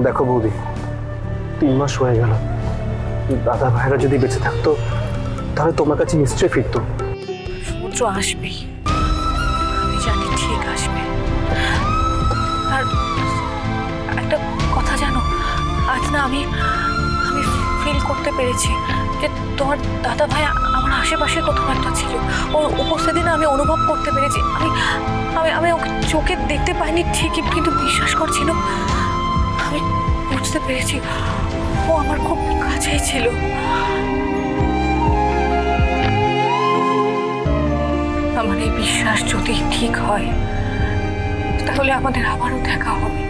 দেখো বৌদি, 3 মাস হয়ে গেল। দাদা ভাইরা যদি বেঁচে থাকতো তাহলে তোমার কাছে নিশ্চয়ই ফিরতো। সমুদ্র আসবেই, আমি জানি ঠিক আসবে। আর একটা কথা জানো, আজ না আমি ফিল করতে পেরেছি যে তোমার দাদা ভাই আমার আশেপাশে কোথাও একটা ছিল। ওর উপস্থিতি না আমি অনুভব করতে পেরেছি। আমি ওকে চোখে দেখতে পাইনি ঠিকই, কিন্তু বিশ্বাস করছিল। আমি বুঝতে পেরেছি ও আমার খুব কাছেই ছিল। আমার এই বিশ্বাস যদি ঠিক হয় তাহলে আমাদের আবারও দেখা হবে।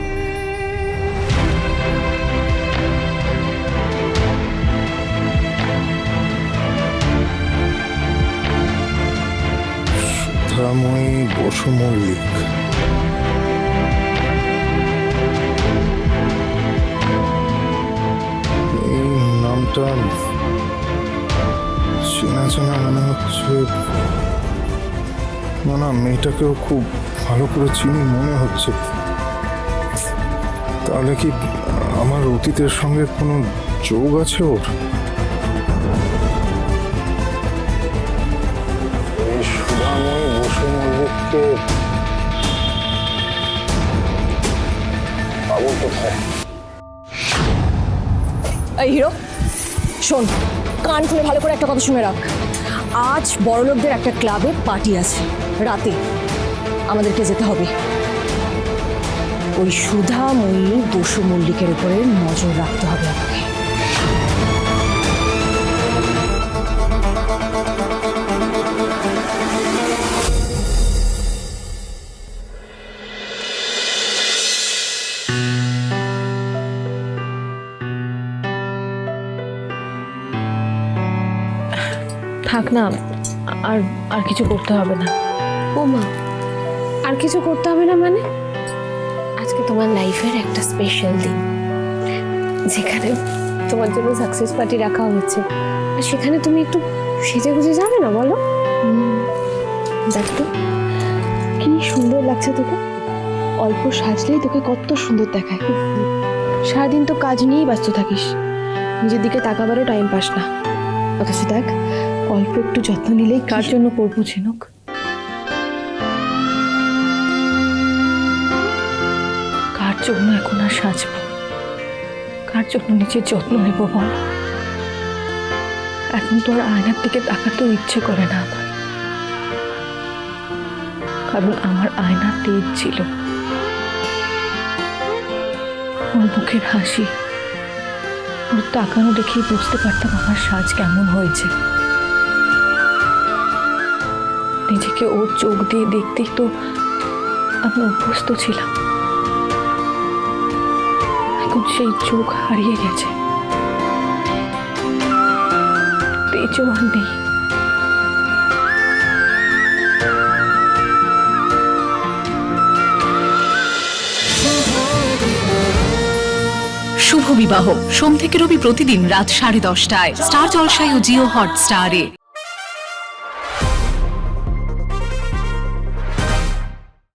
সুধাময়ী বসু মল্লিক, এই নামটা চেনা চেনা মনে হচ্ছে। না, মেয়েটাকেও খুব ভালো করে চিনি মনে হচ্ছে। তাহলে কি আমার অতীতের সঙ্গে কোনো যোগ আছে ওর? এই সুধাময়ী বসু মল্লিককে পাবো কোথায়? এই হিরো, শোন, কান খুলে ভালো করে একটা কথা শুনে রাখ। আজ বড়লোকদের একটা ক্লাবে পার্টি আছে রাতে, আমাদেরকে যেতে হবে। ওই সুধাময়ী বসু মল্লিকের উপরে নজর রাখতে হবে আমাকে। থাক না, আর কিছু করতে হবে না। ও মা, আর কিছু করতে হবে না মানে? আজকে তোমার লাইফের একটা স্পেশাল দিন, যেখানে তোমার জন্য সাকসেস পার্টি রাখা হচ্ছে, আর সেখানে তুমি একটু সেজে গুজে যাবে না বলো? দেখো কি সুন্দর লাগছে তোকে। অল্প সাজলেই তোকে কত সুন্দর দেখায়। সারাদিন তো কাজ নিয়েই ব্যস্ত থাকিস, নিজের দিকে তাকাবারও টাইম পাস না। অথচ দেখ, অল্প একটু যত্ন নিলেই। কার জন্য করবো ঝিনুক? কার জন্য এখন আর সাজবো? কার জন্য নিজের যত্ন নেব বল? এখন তো আর আয়নার দিকে তাকাতেও ইচ্ছে করে না আমার, কারণ আমার আয়না তেজ ছিল। ওর মুখের হাসি, ওর তাকানো দেখেই বুঝতে পারতাম আমার সাজ কেমন হয়েছে। নিজেকে ওর চোখ দিয়ে দেখতেই তো আমি অভ্যস্ত ছিলাম। এখন সেই চোখ হারিয়ে গেছে, তেজও আর নেই। শুভ বিবাহ সোম থেকে রবি প্রতিদিন রাত 10:30টায় স্টার জলসায় ও জিও হটস্টারে।